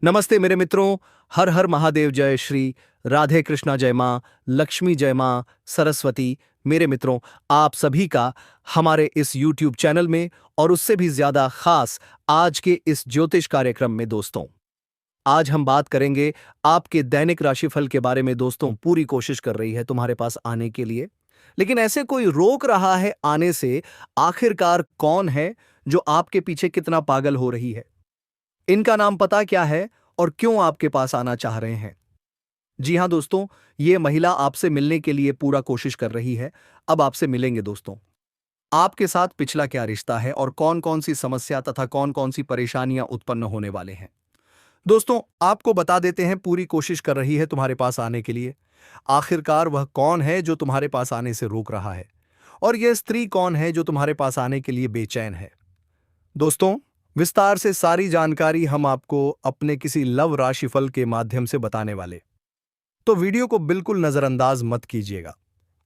नमस्ते मेरे मित्रों। हर हर महादेव, जय श्री राधे कृष्णा, जय माँ लक्ष्मी, जय माँ सरस्वती। मेरे मित्रों, आप सभी का हमारे इस YouTube चैनल में और उससे भी ज्यादा खास आज के इस ज्योतिष कार्यक्रम में दोस्तों, आज हम बात करेंगे आपके दैनिक राशिफल के बारे में। दोस्तों, पूरी कोशिश कर रही है तुम्हारे पास आने के लिए, लेकिन ऐसे कोई रोक रहा है आने से। आखिरकार कौन है जो आपके पीछे कितना पागल हो रही है? इनका नाम पता क्या है और क्यों आपके पास आना चाह रहे हैं? जी हां दोस्तों, ये महिला आपसे मिलने के लिए पूरा कोशिश कर रही है। अब आपसे मिलेंगे दोस्तों। आपके साथ पिछला क्या रिश्ता है और कौन कौन सी समस्या तथा कौन कौन सी परेशानियां उत्पन्न होने वाले हैं? दोस्तों, आपको बता देते हैं, पूरी कोशिश कर रही है तुम्हारे पास आने के लिए। आखिरकार वह कौन है जो तुम्हारे पास आने से रोक रहा है, और यह स्त्री कौन है जो तुम्हारे पास आने के लिए बेचैन है? दोस्तों, विस्तार से सारी जानकारी हम आपको अपने किसी लव राशिफल के माध्यम से बताने वाले, तो वीडियो को बिल्कुल नजरअंदाज मत कीजिएगा।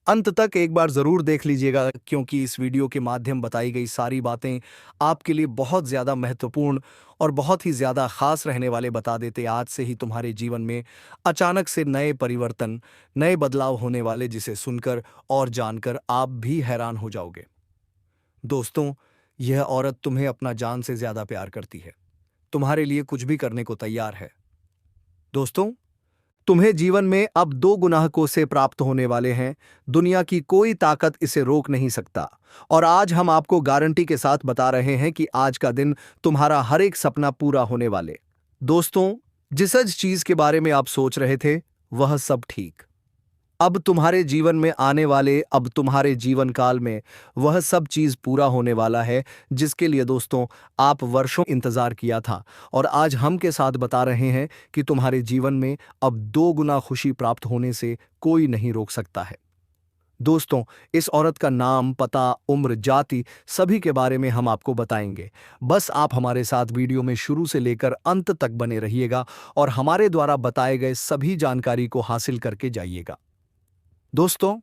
अंत तक एक बार जरूर देख लीजिएगा, क्योंकि इस वीडियो के माध्यम बताई गई सारी बातें आपके लिए बहुत ज्यादा महत्वपूर्ण और बहुत ही ज्यादा खास रहने वाले बता देते। आज से ही तुम्हारे जीवन में अचानक से नए परिवर्तन, नए बदलाव होने वाले, जिसे सुनकर और जानकर आप भी हैरान हो जाओगे। दोस्तों, यह औरत तुम्हें अपना जान से ज्यादा प्यार करती है, तुम्हारे लिए कुछ भी करने को तैयार है। दोस्तों, तुम्हें जीवन में अब दो गुनाह से प्राप्त होने वाले हैं। दुनिया की कोई ताकत इसे रोक नहीं सकता। और आज हम आपको गारंटी के साथ बता रहे हैं कि आज का दिन तुम्हारा हर एक सपना पूरा होने वाले। दोस्तों, जिस चीज के बारे में आप सोच रहे थे, वह सब ठीक अब तुम्हारे जीवन में आने वाले, अब तुम्हारे जीवन काल में वह सब चीज पूरा होने वाला है, जिसके लिए दोस्तों आप वर्षों इंतजार किया था। और आज हम के साथ बता रहे हैं कि तुम्हारे जीवन में अब दो गुना खुशी प्राप्त होने से कोई नहीं रोक सकता है। दोस्तों, इस औरत का नाम, पता, उम्र, जाति सभी के बारे में हम आपको बताएंगे। बस आप हमारे साथ वीडियो में शुरू से लेकर अंत तक बने रहिएगा और हमारे द्वारा बताए गए सभी जानकारी को हासिल करके जाइएगा। दोस्तों,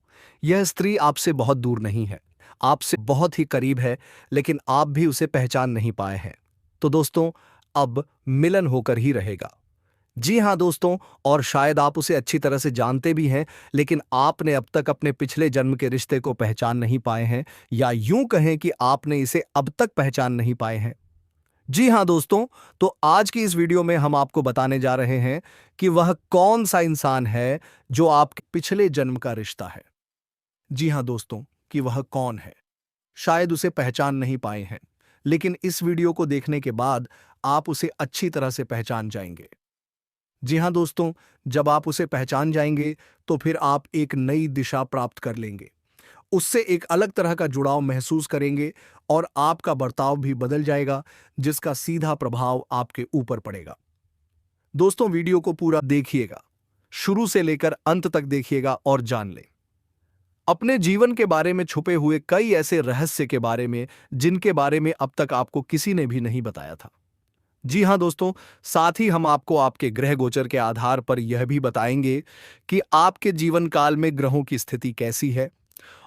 यह स्त्री आपसे बहुत दूर नहीं है, आपसे बहुत ही करीब है, लेकिन आप भी उसे पहचान नहीं पाए हैं। तो दोस्तों, अब मिलन होकर ही रहेगा। जी हां दोस्तों, और शायद आप उसे अच्छी तरह से जानते भी हैं, लेकिन आपने अब तक अपने पिछले जन्म के रिश्ते को पहचान नहीं पाए हैं, या यूं कहें कि आपने इसे अब तक पहचान नहीं पाए हैं। जी हां दोस्तों, तो आज की इस वीडियो में हम आपको बताने जा रहे हैं कि वह कौन सा इंसान है जो आपके पिछले जन्म का रिश्ता है। जी हां दोस्तों, कि वह कौन है। शायद उसे पहचान नहीं पाए हैं, लेकिन इस वीडियो को देखने के बाद आप उसे अच्छी तरह से पहचान जाएंगे। जी हां दोस्तों, जब आप उसे पहचान जाएंगे तो फिर आप एक नई दिशा प्राप्त कर लेंगे, उससे एक अलग तरह का जुड़ाव महसूस करेंगे और आपका बर्ताव भी बदल जाएगा, जिसका सीधा प्रभाव आपके ऊपर पड़ेगा। दोस्तों, वीडियो को पूरा देखिएगा, शुरू से लेकर अंत तक देखिएगा और जान लें अपने जीवन के बारे में छुपे हुए कई ऐसे रहस्य के बारे में, जिनके बारे में अब तक आपको किसी ने भी नहीं बताया था। जी हां दोस्तों, साथ ही हम आपको आपके ग्रह गोचर के आधार पर यह भी बताएंगे कि आपके जीवन काल में ग्रहों की स्थिति कैसी है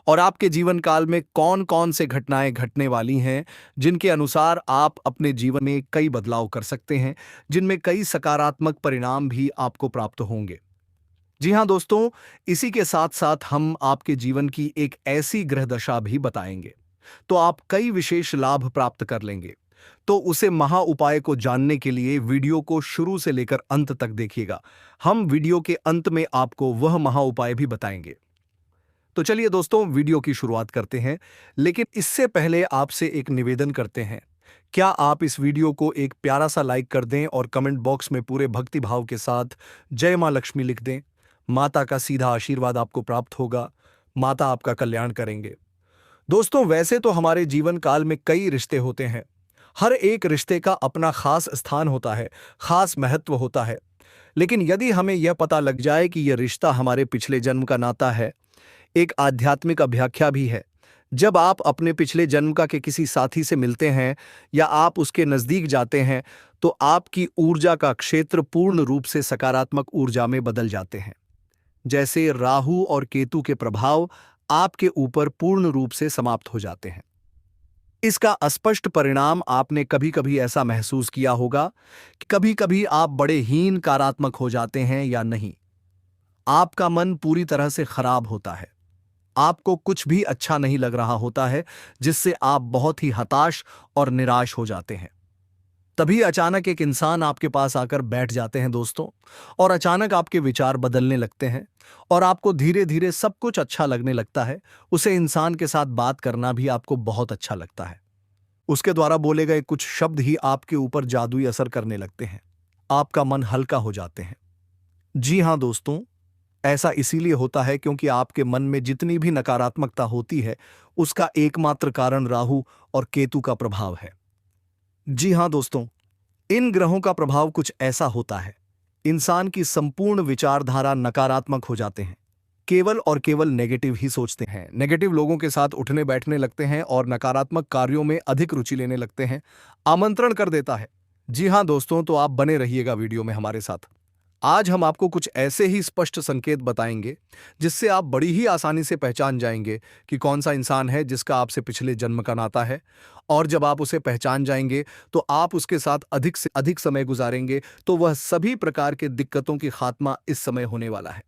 और आपके जीवन काल में कौन कौन से घटनाएं घटने वाली हैं, जिनके अनुसार आप अपने जीवन में कई बदलाव कर सकते हैं, जिनमें कई सकारात्मक परिणाम भी आपको प्राप्त होंगे। जी हां दोस्तों, इसी के साथ साथ हम आपके जीवन की एक ऐसी ग्रह दशा भी बताएंगे, तो आप कई विशेष लाभ प्राप्त कर लेंगे। तो उसे महा उपाय को जानने के लिए वीडियो को शुरू से लेकर अंत तक देखिएगा। हम वीडियो के अंत में आपको वह महा उपाय भी बताएंगे। तो चलिए दोस्तों, वीडियो की शुरुआत करते हैं, लेकिन इससे पहले आपसे एक निवेदन करते हैं। क्या आप इस वीडियो को एक प्यारा सा लाइक कर दें और कमेंट बॉक्स में पूरे भक्ति भाव के साथ जय मां लक्ष्मी लिख दें। माता का सीधा आशीर्वाद आपको प्राप्त होगा, माता आपका कल्याण करेंगे। दोस्तों, वैसे तो हमारे जीवन काल में कई रिश्ते होते हैं, हर एक रिश्ते का अपना खास स्थान होता है, खास महत्व होता है। लेकिन यदि हमें यह पता लग जाए कि यह रिश्ता हमारे पिछले जन्म का नाता है, एक आध्यात्मिक अभ्याख्या भी है। जब आप अपने पिछले जन्म का के किसी साथी से मिलते हैं या आप उसके नजदीक जाते हैं, तो आपकी ऊर्जा का क्षेत्र पूर्ण रूप से सकारात्मक ऊर्जा में बदल जाते हैं। जैसे राहु और केतु के प्रभाव आपके ऊपर पूर्ण रूप से समाप्त हो जाते हैं। इसका स्पष्ट परिणाम आपने कभी कभी ऐसा महसूस किया होगा कि कभी कभी आप बड़े हीनकारात्मक हो जाते हैं या नहीं। आपका मन पूरी तरह से खराब होता है। आपको कुछ भी अच्छा नहीं लग रहा होता है, जिससे आप बहुत ही हताश और निराश हो जाते हैं। तभी अचानक एक इंसान आपके पास आकर बैठ जाते हैं दोस्तों, और अचानक आपके विचार बदलने लगते हैं और आपको धीरे धीरे सब कुछ अच्छा लगने लगता है। उसे इंसान के साथ बात करना भी आपको बहुत अच्छा लगता है। उसके द्वारा बोले गए कुछ शब्द ही आपके ऊपर जादुई असर करने लगते हैं। आपका मन हल्का हो जाते हैं। जी हाँ दोस्तों, ऐसा इसीलिए होता है क्योंकि आपके मन में जितनी भी नकारात्मकता होती है, उसका एकमात्र कारण राहु और केतु का प्रभाव है। जी हाँ दोस्तों, इन ग्रहों का प्रभाव कुछ ऐसा होता है, इंसान की संपूर्ण विचारधारा नकारात्मक हो जाते हैं। केवल और केवल नेगेटिव ही सोचते हैं, नेगेटिव लोगों के साथ उठने बैठने लगते हैं और नकारात्मक कार्यों में अधिक रुचि लेने लगते हैं। आमंत्रण कर देता है। जी हाँ दोस्तों, तो आप बने रहिएगा वीडियो में हमारे साथ। आज हम आपको कुछ ऐसे ही स्पष्ट संकेत बताएंगे जिससे आप बड़ी ही आसानी से पहचान जाएंगे कि कौन सा इंसान है जिसका आपसे पिछले जन्म का नाता है। और जब आप उसे पहचान जाएंगे तो आप उसके साथ अधिक से अधिक समय गुजारेंगे, तो वह सभी प्रकार के दिक्कतों की खात्मा इस समय होने वाला है।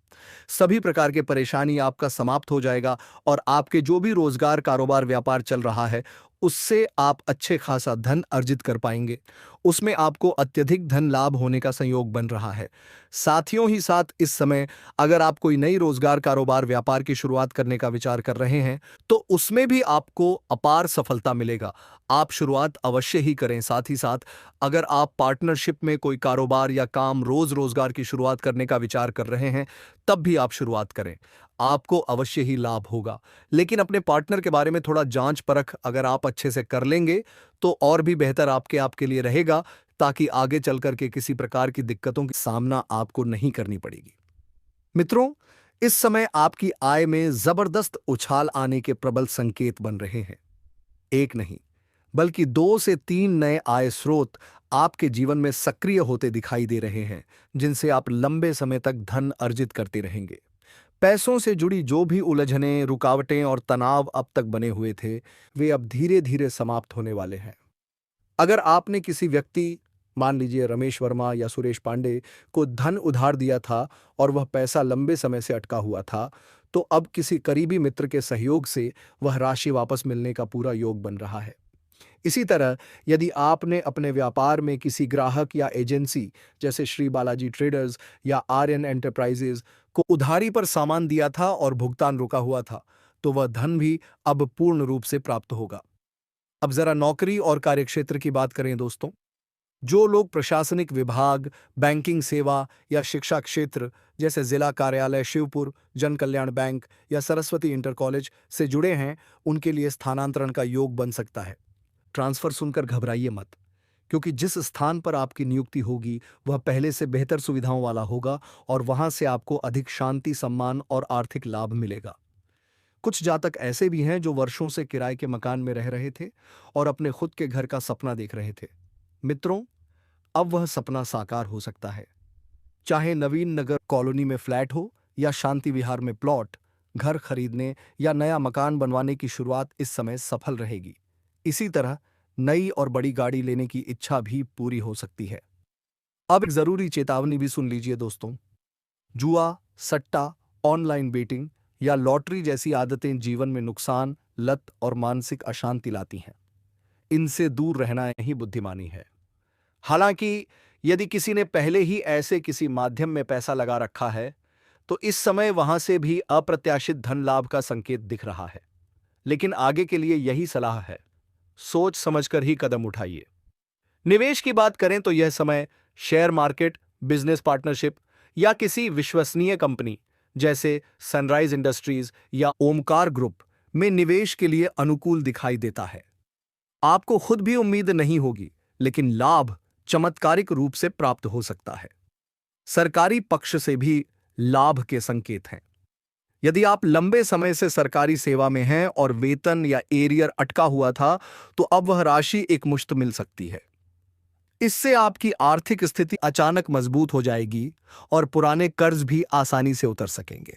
सभी प्रकार के परेशानी आपका समाप्त हो जाएगा और आपके जो भी रोजगार, कारोबार, व्यापार चल रहा है, उससे आप अच्छे खासा धन अर्जित कर पाएंगे। उसमें आपको अत्यधिक धन लाभ होने का संयोग बन रहा है। साथियों ही साथ इस समय अगर आप कोई नई रोजगार, कारोबार, व्यापार की शुरुआत करने का विचार कर रहे हैं, तो उसमें भी आपको अपार सफलता मिलेगा। आप शुरुआत अवश्य ही करें। साथ ही साथ अगर आप पार्टनरशिप में कोई कारोबार या काम, रोजगार की शुरुआत करने का विचार कर रहे हैं, तब भी आप शुरुआत करें। आपको अवश्य ही लाभ होगा। लेकिन अपने पार्टनर के बारे में थोड़ा जांच परख अगर आप अच्छे से कर लेंगे, तो और भी बेहतर आपके लिए रहेगा, ताकि आगे चल करके किसी प्रकार की दिक्कतों का सामना आपको नहीं करनी पड़ेगी। मित्रों, इस समय आपकी आय में जबरदस्त उछाल आने के प्रबल संकेत बन रहे हैं। एक नहीं, बल्कि 2 से 3 नए आय स्रोत आपके जीवन में सक्रिय होते दिखाई दे रहे हैं, जिनसे आप लंबे समय तक धन अर्जित करते रहेंगे। पैसों से जुड़ी जो भी उलझनें, रुकावटें और तनाव अब तक बने हुए थे, वे अब धीरे धीरे समाप्त होने वाले हैं। अगर आपने किसी व्यक्ति, मान लीजिए रमेश वर्मा या सुरेश पांडे, को धन उधार दिया था और वह पैसा लंबे समय से अटका हुआ था, तो अब किसी करीबी मित्र के सहयोग से वह राशि वापस मिलने का पूरा योग बन रहा है। इसी तरह यदि आपने अपने व्यापार में किसी ग्राहक या एजेंसी, जैसे श्री बालाजी ट्रेडर्स या आर्यन एंटरप्राइजेज, को उधारी पर सामान दिया था और भुगतान रुका हुआ था, तो वह धन भी अब पूर्ण रूप से प्राप्त होगा। अब जरा नौकरी और कार्यक्षेत्र की बात करें दोस्तों। जो लोग प्रशासनिक विभाग, बैंकिंग सेवा या शिक्षा क्षेत्र, जैसे जिला कार्यालय शिवपुर, जन कल्याण बैंक या सरस्वती इंटर कॉलेज से जुड़े हैं, उनके लिए स्थानांतरण का योग बन सकता है। ट्रांसफर सुनकर घबराइए मत, क्योंकि जिस स्थान पर आपकी नियुक्ति होगी वह पहले से बेहतर सुविधाओं वाला होगा और वहां से आपको अधिक शांति, सम्मान और आर्थिक लाभ मिलेगा। कुछ जातक ऐसे भी हैं जो वर्षों से किराए के मकान में रह रहे थे और अपने खुद के घर का सपना देख रहे थे। मित्रों, अब वह सपना साकार हो सकता है। चाहे नवीन नगर कॉलोनी में फ्लैट हो या शांति विहार में प्लॉट, घर खरीदने या नया मकान बनवाने की शुरुआत इस समय सफल रहेगी। इसी तरह नई और बड़ी गाड़ी लेने की इच्छा भी पूरी हो सकती है। अब एक जरूरी चेतावनी भी सुन लीजिए दोस्तों। जुआ, सट्टा, ऑनलाइन बेटिंग या लॉटरी जैसी आदतें जीवन में नुकसान, लत और मानसिक अशांति लाती हैं। इनसे दूर रहना ही बुद्धिमानी है। हालांकि यदि किसी ने पहले ही ऐसे किसी माध्यम में पैसा लगा रखा है, तो इस समय वहां से भी अप्रत्याशित धन लाभ का संकेत दिख रहा है। लेकिन आगे के लिए यही सलाह है, सोच समझकर ही कदम उठाइए। निवेश की बात करें तो यह समय शेयर मार्केट, बिजनेस पार्टनरशिप या किसी विश्वसनीय कंपनी जैसे सनराइज इंडस्ट्रीज या ओमकार ग्रुप में निवेश के लिए अनुकूल दिखाई देता है। आपको खुद भी उम्मीद नहीं होगी, लेकिन लाभ चमत्कारिक रूप से प्राप्त हो सकता है। सरकारी पक्ष से भी लाभ के संकेत हैं। यदि आप लंबे समय से सरकारी सेवा में हैं और वेतन या एरियर अटका हुआ था, तो अब वह राशि एकमुश्त मिल सकती है। इससे आपकी आर्थिक स्थिति अचानक मजबूत हो जाएगी और पुराने कर्ज भी आसानी से उतर सकेंगे।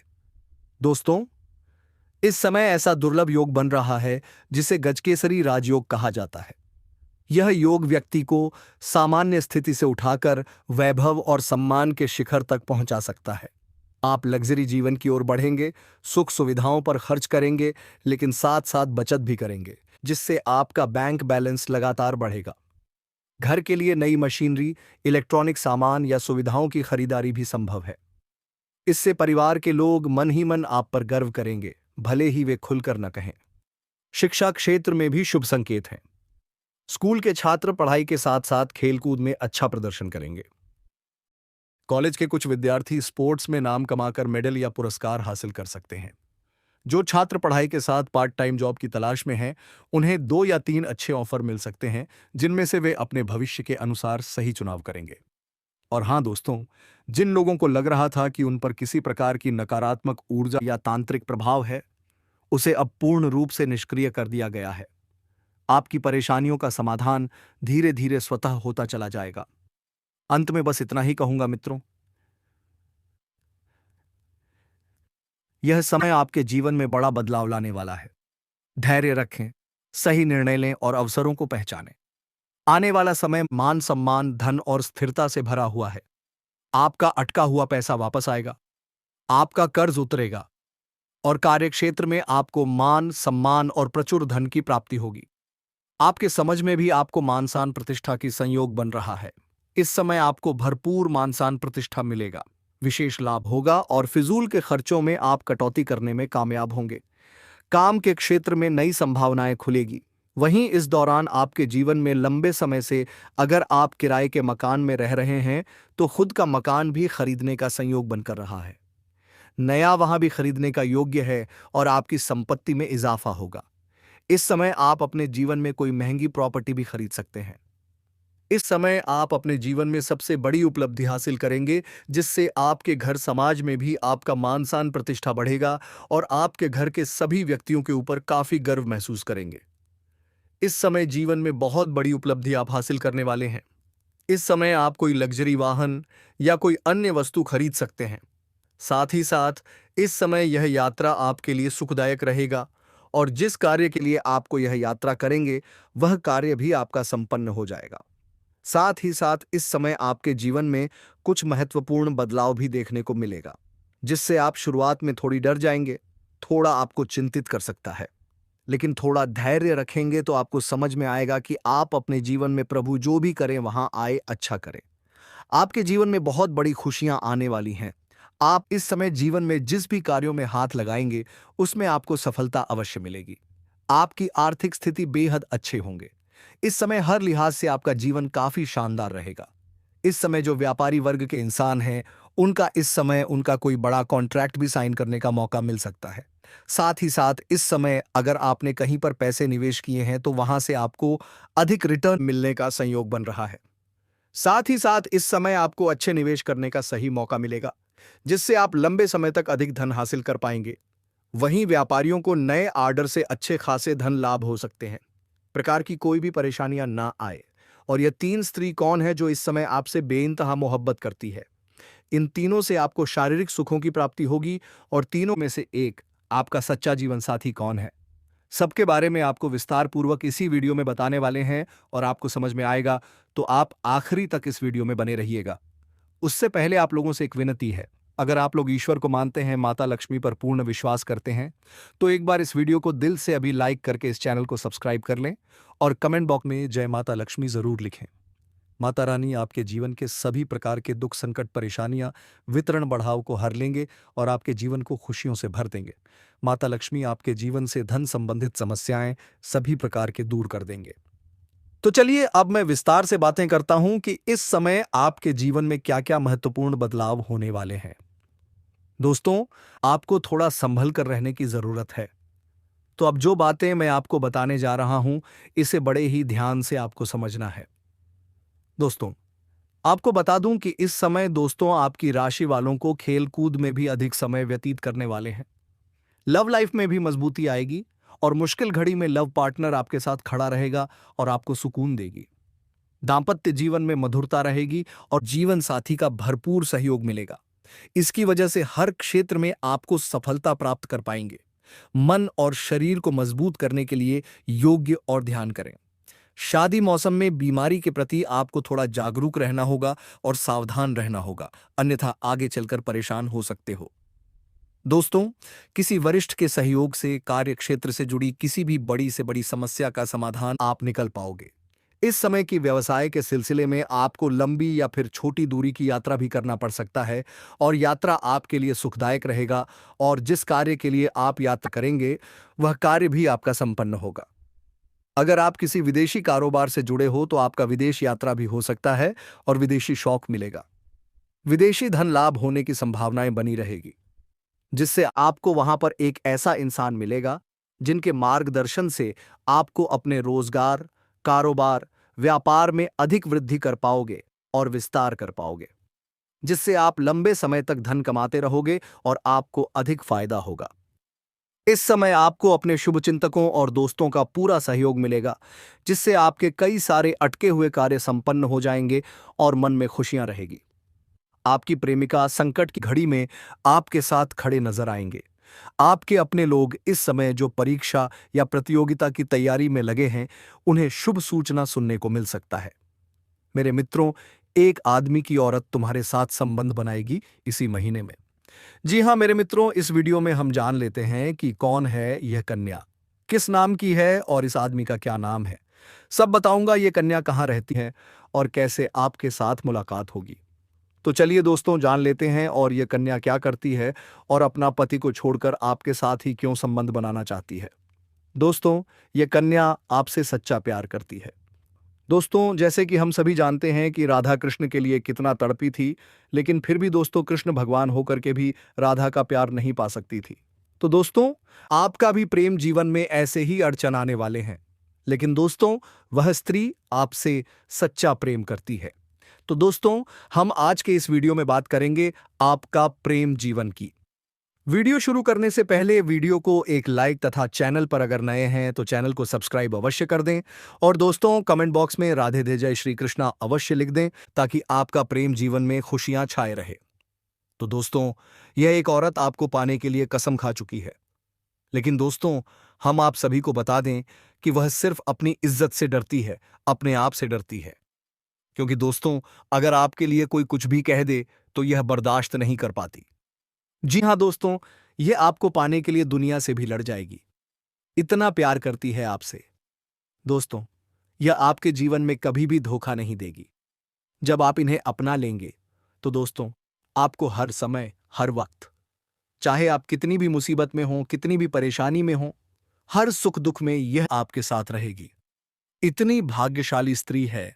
दोस्तों, इस समय ऐसा दुर्लभ योग बन रहा है जिसे गजकेसरी राजयोग कहा जाता है। यह योग व्यक्ति को सामान्य स्थिति से उठाकर वैभव और सम्मान के शिखर तक पहुंचा सकता है। आप लग्जरी जीवन की ओर बढ़ेंगे, सुख सुविधाओं पर खर्च करेंगे, लेकिन साथ साथ बचत भी करेंगे, जिससे आपका बैंक बैलेंस लगातार बढ़ेगा। घर के लिए नई मशीनरी, इलेक्ट्रॉनिक सामान या सुविधाओं की खरीदारी भी संभव है। इससे परिवार के लोग मन ही मन आप पर गर्व करेंगे, भले ही वे खुलकर न कहें। शिक्षा क्षेत्र में भी शुभ संकेत हैं। स्कूल के छात्र पढ़ाई के साथ साथ खेलकूद में अच्छा प्रदर्शन करेंगे। कॉलेज के कुछ विद्यार्थी स्पोर्ट्स में नाम कमाकर मेडल या पुरस्कार हासिल कर सकते हैं। जो छात्र पढ़ाई के साथ पार्ट टाइम जॉब की तलाश में हैं, उन्हें 2 या 3 अच्छे ऑफर मिल सकते हैं, जिनमें से वे अपने भविष्य के अनुसार सही चुनाव करेंगे। और हाँ दोस्तों, जिन लोगों को लग रहा था कि उन पर किसी प्रकार की नकारात्मक ऊर्जा या तांत्रिक प्रभाव है, उसे अब पूर्ण रूप से निष्क्रिय कर दिया गया है। आपकी परेशानियों का समाधान धीरे धीरे स्वतः होता चला जाएगा। अंत में बस इतना ही कहूंगा मित्रों, यह समय आपके जीवन में बड़ा बदलाव लाने वाला है। धैर्य रखें, सही निर्णय लें और अवसरों को पहचानें। आने वाला समय मान सम्मान, धन और स्थिरता से भरा हुआ है। आपका अटका हुआ पैसा वापस आएगा, आपका कर्ज उतरेगा और कार्यक्षेत्र में आपको मान सम्मान और प्रचुर धन की प्राप्ति होगी। आपके समझ में भी आपको मान सम्मान प्रतिष्ठा की संयोग बन रहा है। इस समय आपको भरपूर मान सम्मान प्रतिष्ठा मिलेगा, विशेष लाभ होगा और फिजूल के खर्चों में आप कटौती करने में कामयाब होंगे। काम के क्षेत्र में नई संभावनाएं खुलेगी। वहीं इस दौरान आपके जीवन में लंबे समय से अगर आप किराए के मकान में रह रहे हैं तो खुद का मकान भी खरीदने का संयोग बनकर रहा है। नया वहां भी खरीदने का योग्य है और आपकी संपत्ति में इजाफा होगा। इस समय आप अपने जीवन में कोई महंगी प्रॉपर्टी भी खरीद सकते हैं। इस समय आप अपने जीवन में सबसे बड़ी उपलब्धि हासिल करेंगे, जिससे आपके घर समाज में भी आपका मान सम्मान प्रतिष्ठा बढ़ेगा और आपके घर के सभी व्यक्तियों के ऊपर काफी गर्व महसूस करेंगे। इस समय जीवन में बहुत बड़ी उपलब्धि आप हासिल करने वाले हैं। इस समय आप कोई लग्जरी वाहन या कोई अन्य वस्तु खरीद सकते हैं। साथ ही साथ इस समय यह यात्रा आपके लिए सुखदायक रहेगा और जिस कार्य के लिए आपको यह यात्रा करेंगे वह कार्य भी आपका संपन्न हो जाएगा। साथ ही साथ इस समय आपके जीवन में कुछ महत्वपूर्ण बदलाव भी देखने को मिलेगा, जिससे आप शुरुआत में थोड़ी डर जाएंगे, थोड़ा आपको चिंतित कर सकता है। लेकिन थोड़ा धैर्य रखेंगे तो आपको समझ में आएगा कि आप अपने जीवन में प्रभु जो भी करें वहां आए अच्छा करें। आपके जीवन में बहुत बड़ी खुशियां आने वाली हैं। आप इस समय जीवन में जिस भी कार्यों में हाथ लगाएंगे उसमें आपको सफलता अवश्य मिलेगी। आपकी आर्थिक स्थिति बेहद अच्छे होंगे। इस समय हर लिहाज से आपका जीवन काफी शानदार रहेगा। इस समय जो व्यापारी वर्ग के इंसान हैं, उनका इस समय उनका कोई बड़ा कॉन्ट्रैक्ट भी साइन करने का मौका मिल सकता है। साथ ही साथ इस समय अगर आपने कहीं पर पैसे निवेश किए हैं तो वहां से आपको अधिक रिटर्न मिलने का संयोग बन रहा है। साथ ही साथ इस समय आपको अच्छे निवेश करने का सही मौका मिलेगा, जिससे आप लंबे समय तक अधिक धन हासिल कर पाएंगे। वहीं व्यापारियों को नए ऑर्डर से अच्छे खासे धन लाभ हो सकते हैं। प्रकार की कोई भी परेशानियां ना आए। और यह 3 स्त्री कौन है जो इस समय आपसे बेइंतहा मोहब्बत करती है? इन तीनों से आपको शारीरिक सुखों की प्राप्ति होगी और तीनों में से एक आपका सच्चा जीवन साथी कौन है, सबके बारे में आपको विस्तार पूर्वक इसी वीडियो में बताने वाले हैं और आपको समझ में आएगा, तो आप आखिरी तक इस वीडियो में बने रहिएगा। उससे पहले आप लोगों से एक विनती है, अगर आप लोग ईश्वर को मानते हैं, माता लक्ष्मी पर पूर्ण विश्वास करते हैं, तो एक बार इस वीडियो को दिल से अभी लाइक करके इस चैनल को सब्सक्राइब कर लें और कमेंट बॉक्स में जय माता लक्ष्मी जरूर लिखें। माता रानी आपके जीवन के सभी प्रकार के दुख, संकट, परेशानियां, वितरण बढ़ाव को हर लेंगे और आपके जीवन को खुशियों से भर देंगे। माता लक्ष्मी आपके जीवन से धन संबंधित समस्याएं सभी प्रकार के दूर कर देंगे। तो चलिए अब मैं विस्तार से बातें करता हूं कि इस समय आपके जीवन में क्या क्या महत्वपूर्ण बदलाव होने वाले हैं। दोस्तों, आपको थोड़ा संभल कर रहने की जरूरत है। तो अब जो बातें मैं आपको बताने जा रहा हूं, इसे बड़े ही ध्यान से आपको समझना है। दोस्तों, आपको बता दूं कि इस समय दोस्तों आपकी राशि वालों को खेल कूद में भी अधिक समय व्यतीत करने वाले हैं। लव लाइफ में भी मजबूती आएगी और मुश्किल घड़ी में लव पार्टनर आपके साथ खड़ा रहेगा और आपको सुकून देगी। दांपत्य जीवन में मधुरता रहेगी और जीवन साथी का भरपूर सहयोग मिलेगा। इसकी वजह से हर क्षेत्र में आपको सफलता प्राप्त कर पाएंगे। मन और शरीर को मजबूत करने के लिए योग्य और ध्यान करें। शादी मौसम में बीमारी के प्रति आपको थोड़ा जागरूक रहना होगा और सावधान रहना होगा, अन्यथा आगे चलकर परेशान हो सकते हो। दोस्तों, किसी वरिष्ठ के सहयोग से कार्य क्षेत्र से जुड़ी किसी भी बड़ी से बड़ी समस्या का समाधान आप निकल पाओगे। इस समय की व्यवसाय के सिलसिले में आपको लंबी या फिर छोटी दूरी की यात्रा भी करना पड़ सकता है और यात्रा आपके लिए सुखदायक रहेगा और जिस कार्य के लिए आप यात्रा करेंगे वह कार्य भी आपका संपन्न होगा। अगर आप किसी विदेशी कारोबार से जुड़े हो तो आपका विदेश यात्रा भी हो सकता है और विदेशी शौक मिलेगा। विदेशी धन लाभ होने की संभावनाएं बनी रहेगी, जिससे आपको वहां पर एक ऐसा इंसान मिलेगा जिनके मार्गदर्शन से आपको अपने रोजगार, कारोबार, व्यापार में अधिक वृद्धि कर पाओगे और विस्तार कर पाओगे, जिससे आप लंबे समय तक धन कमाते रहोगे और आपको अधिक फायदा होगा। इस समय आपको अपने शुभचिंतकों और दोस्तों का पूरा सहयोग मिलेगा, जिससे आपके कई सारे अटके हुए कार्य संपन्न हो जाएंगे और मन में खुशियां रहेगी। आपकी प्रेमिका संकट की घड़ी में आपके साथ खड़े नजर आएंगे। आपके अपने लोग इस समय जो परीक्षा या प्रतियोगिता की तैयारी में लगे हैं, उन्हें शुभ सूचना सुनने को मिल सकता है। मेरे मित्रों, एक आदमी की औरत तुम्हारे साथ संबंध बनाएगी इसी महीने में। जी हां मेरे मित्रों, इस वीडियो में हम जान लेते हैं कि कौन है यह कन्या, किस नाम की है और इस आदमी का क्या नाम है। सब बताऊंगा, ये कन्या कहाँ रहती है और कैसे आपके साथ मुलाकात होगी। तो चलिए दोस्तों, जान लेते हैं और ये कन्या क्या करती है और अपना पति को छोड़कर आपके साथ ही क्यों संबंध बनाना चाहती है। दोस्तों, ये कन्या आपसे सच्चा प्यार करती है। दोस्तों, जैसे कि हम सभी जानते हैं कि राधा कृष्ण के लिए कितना तड़पी थी, लेकिन फिर भी दोस्तों कृष्ण भगवान होकर के भी राधा का प्यार नहीं पा सकती थी। तो दोस्तों, आपका भी प्रेम जीवन में ऐसे ही अड़चन आने वाले हैं, लेकिन दोस्तों वह स्त्री आपसे सच्चा प्रेम करती है। तो दोस्तों, हम आज के इस वीडियो में बात करेंगे आपका प्रेम जीवन की। वीडियो शुरू करने से पहले वीडियो को एक लाइक तथा चैनल पर अगर नए हैं तो चैनल को सब्सक्राइब अवश्य कर दें और दोस्तों कमेंट बॉक्स में राधे दे जय श्री कृष्णा अवश्य लिख दें, ताकि आपका प्रेम जीवन में खुशियां छाए रहे। तो दोस्तों, यह एक औरत आपको पाने के लिए कसम खा चुकी है, लेकिन दोस्तों हम आप सभी को बता दें कि वह सिर्फ अपनी इज्जत से डरती है, अपने आप से डरती है। क्योंकि दोस्तों, अगर आपके लिए कोई कुछ भी कह दे तो यह बर्दाश्त नहीं कर पाती। जी हां दोस्तों, यह आपको पाने के लिए दुनिया से भी लड़ जाएगी, इतना प्यार करती है आपसे। दोस्तों, यह आपके जीवन में कभी भी धोखा नहीं देगी। जब आप इन्हें अपना लेंगे तो दोस्तों आपको हर समय, हर वक्त, चाहे आप कितनी भी मुसीबत में हों, कितनी भी परेशानी में हों, हर सुख दुख में यह आपके साथ रहेगी। इतनी भाग्यशाली स्त्री है।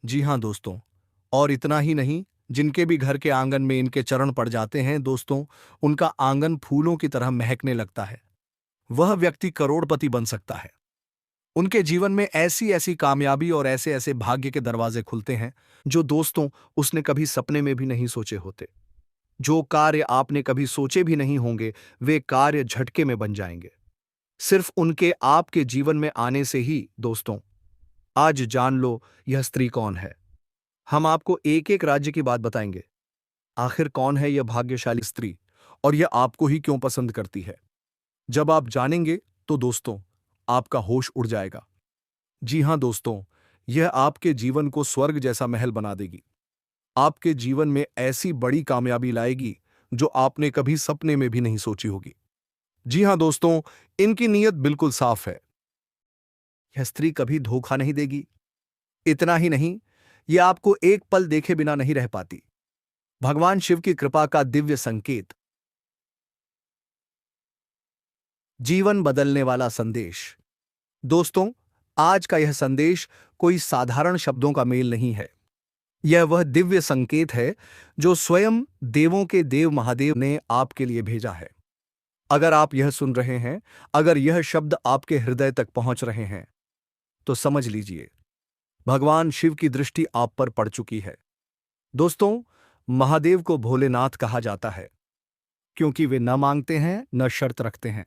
जी हां दोस्तों, और इतना ही नहीं, जिनके भी घर के आंगन में इनके चरण पड़ जाते हैं दोस्तों, उनका आंगन फूलों की तरह महकने लगता है। वह व्यक्ति करोड़पति बन सकता है। उनके जीवन में ऐसी ऐसी कामयाबी और ऐसे ऐसे भाग्य के दरवाजे खुलते हैं जो दोस्तों उसने कभी सपने में भी नहीं सोचे होते। जो कार्य आपने कभी सोचे भी नहीं होंगे, वे कार्य झटके में बन जाएंगे, सिर्फ उनके आपके जीवन में आने से ही। दोस्तों, आज जान लो यह स्त्री कौन है। हम आपको एक एक राज्य की बात बताएंगे। आखिर कौन है यह भाग्यशाली स्त्री और यह आपको ही क्यों पसंद करती है। जब आप जानेंगे तो दोस्तों आपका होश उड़ जाएगा। जी हां दोस्तों, यह आपके जीवन को स्वर्ग जैसा महल बना देगी। आपके जीवन में ऐसी बड़ी कामयाबी लाएगी जो आपने कभी सपने में भी नहीं सोची होगी। जी हां दोस्तों, इनकी नीयत बिल्कुल साफ है। यह स्त्री कभी धोखा नहीं देगी। इतना ही नहीं, यह आपको एक पल देखे बिना नहीं रह पाती। भगवान शिव की कृपा का दिव्य संकेत। जीवन बदलने वाला संदेश। दोस्तों, आज का यह संदेश कोई साधारण शब्दों का मेल नहीं है। यह वह दिव्य संकेत है जो स्वयं देवों के देव महादेव ने आपके लिए भेजा है। अगर आप यह सुन रहे हैं, अगर यह शब्द आपके हृदय तक पहुंच रहे हैं, तो समझ लीजिए भगवान शिव की दृष्टि आप पर पड़ चुकी है। दोस्तों, महादेव को भोलेनाथ कहा जाता है क्योंकि वे न मांगते हैं न शर्त रखते हैं,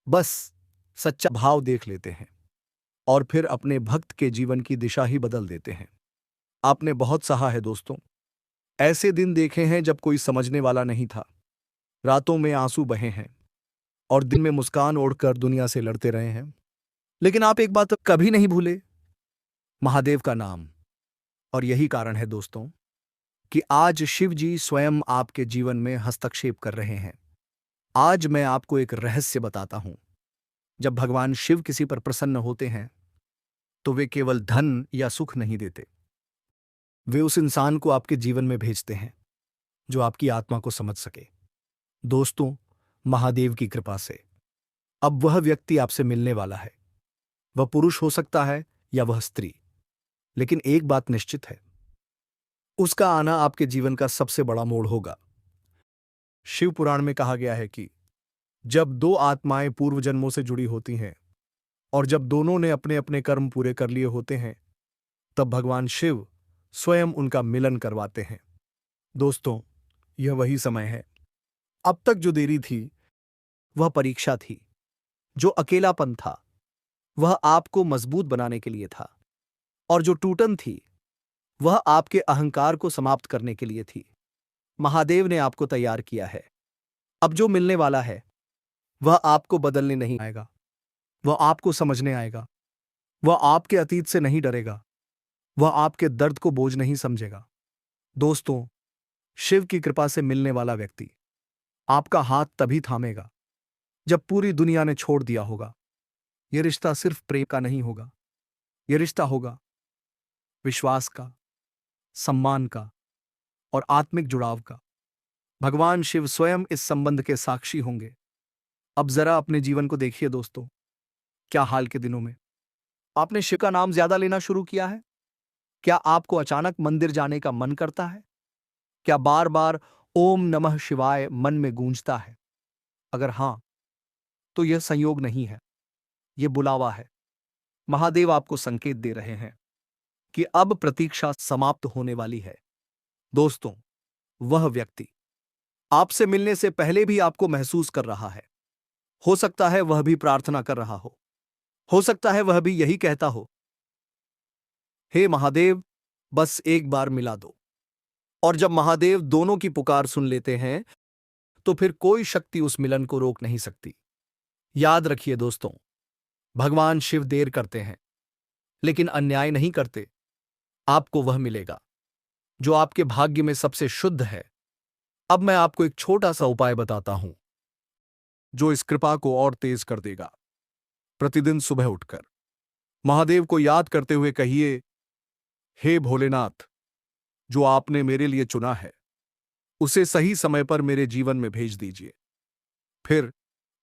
बस सच्चा भाव देख लेते हैं और फिर अपने भक्त के जीवन की दिशा ही बदल देते हैं। आपने बहुत सहा है दोस्तों, ऐसे दिन देखे हैं जब कोई समझने वाला नहीं था। रातों में आंसू बहे हैं, और दिन में मुस्कान ओढ़कर दुनिया से लड़ते रहे हैं। लेकिन आप एक बात कभी नहीं भूले, महादेव का नाम। और यही कारण है दोस्तों कि आज शिव जी स्वयं आपके जीवन में हस्तक्षेप कर रहे हैं। आज मैं आपको एक रहस्य बताता हूं। जब भगवान शिव किसी पर प्रसन्न होते हैं तो वे केवल धन या सुख नहीं देते, वे उस इंसान को आपके जीवन में भेजते हैं जो आपकी आत्मा को समझ सके। दोस्तों, महादेव की कृपा से अब वह व्यक्ति आपसे मिलने वाला है। वह पुरुष हो सकता है या वह स्त्री, लेकिन एक बात निश्चित है, उसका आना आपके जीवन का सबसे बड़ा मोड़ होगा। शिव पुराण में कहा गया है कि जब दो आत्माएं पूर्व जन्मों से जुड़ी होती हैं और जब दोनों ने अपने अपने कर्म पूरे कर लिए होते हैं, तब भगवान शिव स्वयं उनका मिलन करवाते हैं। दोस्तों, यह वही समय है। अब तक जो देरी थी वह परीक्षा थी, जो अकेलापन था वह आपको मजबूत बनाने के लिए था, और जो टूटन थी वह आपके अहंकार को समाप्त करने के लिए थी। महादेव ने आपको तैयार किया है। अब जो मिलने वाला है वह आपको बदलने नहीं आएगा, वह आपको समझने आएगा। वह आपके अतीत से नहीं डरेगा, वह आपके दर्द को बोझ नहीं समझेगा। दोस्तों, शिव की कृपा से मिलने वाला व्यक्ति आपका हाथ तभी थामेगा जब पूरी दुनिया ने छोड़ दिया होगा। यह रिश्ता सिर्फ प्रेम का नहीं होगा, यह रिश्ता होगा विश्वास का, सम्मान का और आत्मिक जुड़ाव का। भगवान शिव स्वयं इस संबंध के साक्षी होंगे। अब जरा अपने जीवन को देखिए दोस्तों, क्या हाल के दिनों में आपने शिव का नाम ज्यादा लेना शुरू किया है? क्या आपको अचानक मंदिर जाने का मन करता है? क्या बार बार ओम नमः शिवाय मन में गूंजता है? अगर हां, तो यह संयोग नहीं है, यह बुलावा है। महादेव आपको संकेत दे रहे हैं कि अब प्रतीक्षा समाप्त होने वाली है। दोस्तों, वह व्यक्ति आपसे मिलने से पहले भी आपको महसूस कर रहा है। हो सकता है वह भी प्रार्थना कर रहा हो सकता है वह भी यही कहता हो, हे महादेव, बस एक बार मिला दो। और जब महादेव दोनों की पुकार सुन लेते हैं तो फिर कोई शक्ति उस मिलन को रोक नहीं सकती। याद रखिए दोस्तों, भगवान शिव देर करते हैं लेकिन अन्याय नहीं करते। आपको वह मिलेगा जो आपके भाग्य में सबसे शुद्ध है। अब मैं आपको एक छोटा सा उपाय बताता हूं जो इस कृपा को और तेज कर देगा। प्रतिदिन सुबह उठकर महादेव को याद करते हुए कहिए, हे भोलेनाथ, जो आपने मेरे लिए चुना है उसे सही समय पर मेरे जीवन में भेज दीजिए। फिर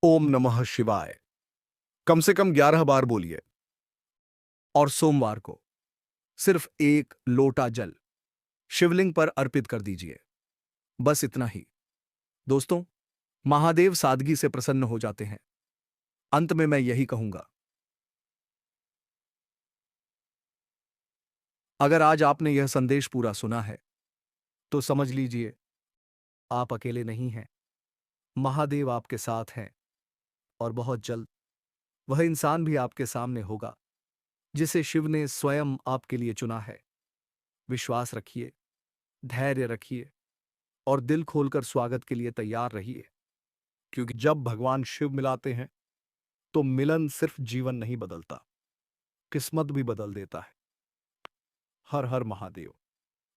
ओम नमः शिवाय कम से कम 11 बार बोलिए। और सोमवार को सिर्फ एक लोटा जल शिवलिंग पर अर्पित कर दीजिए। बस इतना ही। दोस्तों, महादेव सादगी से प्रसन्न हो जाते हैं। अंत में मैं यही कहूंगा, अगर आज आपने यह संदेश पूरा सुना है तो समझ लीजिए आप अकेले नहीं हैं। महादेव आपके साथ हैं और बहुत जल्द वह इंसान भी आपके सामने होगा जिसे शिव ने स्वयं आपके लिए चुना है। विश्वास रखिए, धैर्य रखिए और दिल खोलकर स्वागत के लिए तैयार रहिए, क्योंकि जब भगवान शिव मिलाते हैं तो मिलन सिर्फ जीवन नहीं बदलता, किस्मत भी बदल देता है। हर हर महादेव।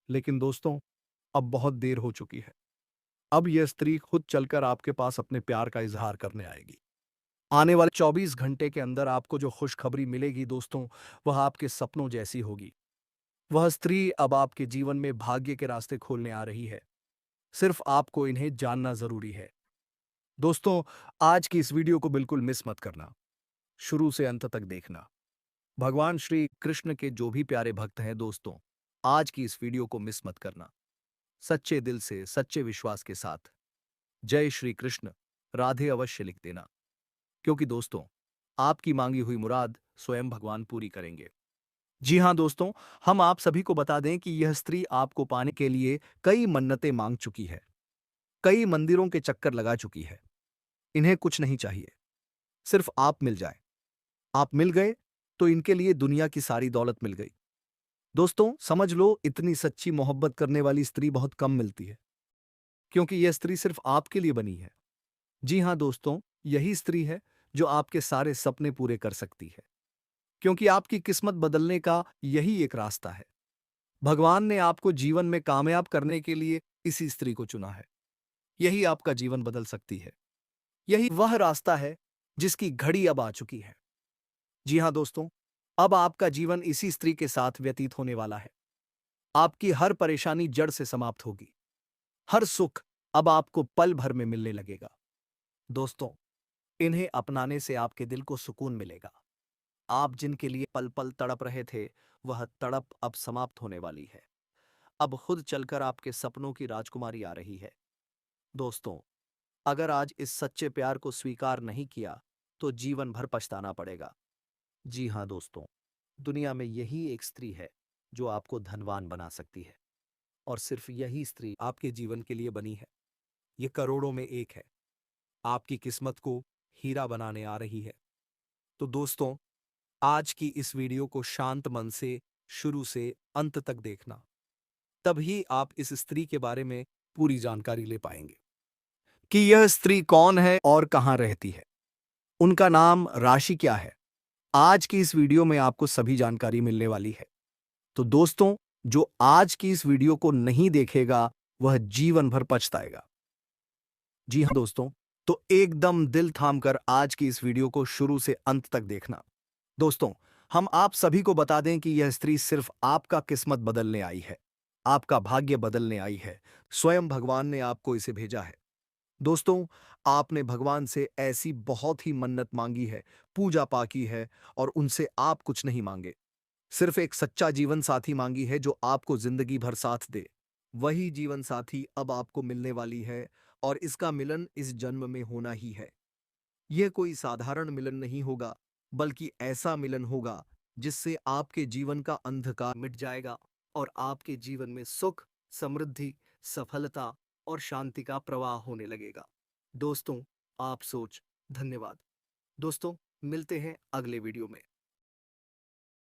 लेकिन दोस्तों, अब बहुत देर हो चुकी है। अब यह स्त्री खुद चलकर आपके पास अपने प्यार का इजहार करने आएगी। आने वाले 24 घंटे के अंदर आपको जो खुशखबरी मिलेगी दोस्तों, वह आपके सपनों जैसी होगी। वह स्त्री अब आपके जीवन में भाग्य के रास्ते खोलने आ रही है। सिर्फ आपको इन्हें जानना जरूरी है। दोस्तों, आज की इस वीडियो को बिल्कुल मिस मत करना, शुरू से अंत तक देखना। भगवान श्री कृष्ण के जो भी प्यारे भक्त हैं दोस्तों, आज की इस वीडियो को मिस मत करना। सच्चे दिल से, सच्चे विश्वास के साथ जय श्री कृष्ण राधे अवश्य लिख देना, क्योंकि दोस्तों, आपकी मांगी हुई मुराद स्वयं भगवान पूरी करेंगे। जी हां दोस्तों, हम आप सभी को बता दें कि यह स्त्री आपको पाने के लिए कई मन्नतें मांग चुकी है, कई मंदिरों के चक्कर लगा चुकी है। इन्हें कुछ नहीं चाहिए, सिर्फ आप मिल जाए। आप मिल गए तो इनके लिए दुनिया की सारी दौलत मिल गई। दोस्तों, समझ लो, इतनी सच्ची मोहब्बत करने वाली स्त्री बहुत कम मिलती है, क्योंकि यह स्त्री सिर्फ आपके लिए बनी है। जी हां दोस्तों, यही स्त्री है जो आपके सारे सपने पूरे कर सकती है, क्योंकि आपकी किस्मत बदलने का यही एक रास्ता है। भगवान ने आपको जीवन में कामयाब करने के लिए इसी स्त्री को चुना है। यही आपका जीवन बदल सकती है। यही वह रास्ता है जिसकी घड़ी अब आ चुकी है। जी हां दोस्तों, अब आपका जीवन इसी स्त्री के साथ व्यतीत होने वाला है। आपकी हर परेशानी जड़ से समाप्त होगी। हर सुख अब आपको पल भर में मिलने लगेगा। दोस्तों, इन्हें अपनाने से आपके दिल को सुकून मिलेगा। आप जिनके लिए पल पल तड़प रहे थे, वह तड़प अब समाप्त होने वाली है। अब खुद चलकर आपके सपनों की राजकुमारी आ रही है। दोस्तों, अगर आज इस सच्चे प्यार को स्वीकार नहीं किया, तो जीवन भर पछताना पड़ेगा। जी हां दोस्तों, दुनिया में यही एक स्त्री है जो आपको धनवान बना सकती है, और सिर्फ यही स्त्री आपके जीवन के लिए बनी है। ये करोड़ों में एक है। आपकी किस्मत को हीरा बनाने आ रही है। तो दोस्तों, आज की इस वीडियो को शांत मन से शुरू से अंत तक देखना। तभी आप इस स्त्री के बारे में पूरी जानकारी ले पाएंगे कि यह स्त्री कौन है और कहां रहती है, उनका नाम, राशि क्या है। आज की इस वीडियो में आपको सभी जानकारी मिलने वाली है। तो दोस्तों, जो आज की इस वीडियो को नहीं देखेगा, वह जीवन भर पछताएगा। जी हां दोस्तों, तो एकदम दिल थामकर आज की इस वीडियो को शुरू से अंत तक देखना। दोस्तों, हम आप सभी को बता दें कि यह स्त्री सिर्फ आपका किस्मत बदलने आई है, आपका भाग्य बदलने आई है। स्वयं भगवान ने आपको इसे भेजा है। दोस्तों, आपने भगवान से ऐसी बहुत ही मन्नत मांगी है, पूजा पा की है, और उनसे आप कुछ नहीं मांगे। सिर्फ एक सच्चा जीवन साथी मांगी है जो आपको जिंदगी भर साथ दे। वही जीवन साथी अब आपको मिलने वाली है, और इसका मिलन इस जन्म में होना ही है। यह कोई साधारण मिलन नहीं होगा, बल्कि ऐसा मिलन होगा जिससे आपके जीवन का अंधकार मिट जाएगा और आपके जीवन में सुख, समृद्धि, सफलता और शांति का प्रवाह होने लगेगा। दोस्तों, आप सोच। धन्यवाद। दोस्तों, मिलते हैं अगले वीडियो में।